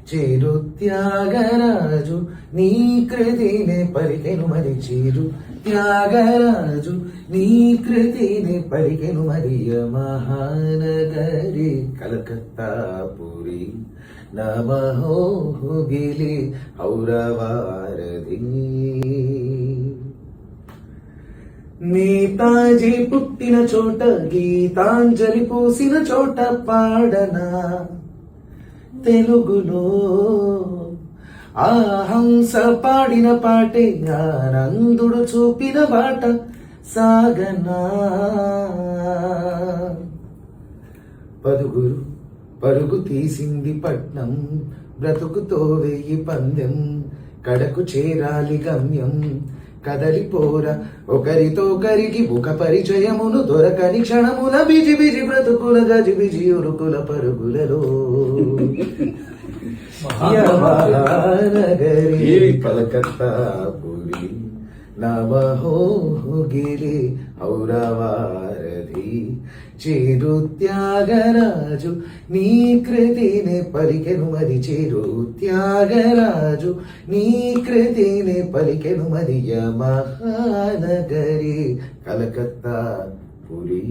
చేరు త్యాగరాజు నీ కృతిని పలికెను మరి చేరు త్యాగరాజు నీ కృతిని పలికెను మరియ మహానగరి కలకత్తాపురి నమహోగిలి ఔరవారధి నేతాజీ పుట్టిన చోట గీతాంజలి పూసిన చోట పాడనా తెలుగులో ఆ హంస పాడిన పాటే ఆనందుడు చూపిన బాట సాగనా పదుగురు పరుగు తీసింది పట్నం బ్రతుకుతో వెయ్యి పందెం కడకు చేరాలి గమ్యం కదలిపోర ఒకరితో కరిగి ముఖ పరిచయమును దొరకని క్షణముల బిజి బిజి బ్రతుకుల గజి బిజి ఉరుకుల పరుగులలో మహానగరి కలకత్తాపురి నమహోగిలి ఔరవారధి చేరు త్యాగరాజు నీ కృతిని పలికెను మరి చేరు త్యాగరాజు నీ కృతిని పలికెను మరియ మహానగరి కలకత్తాపురి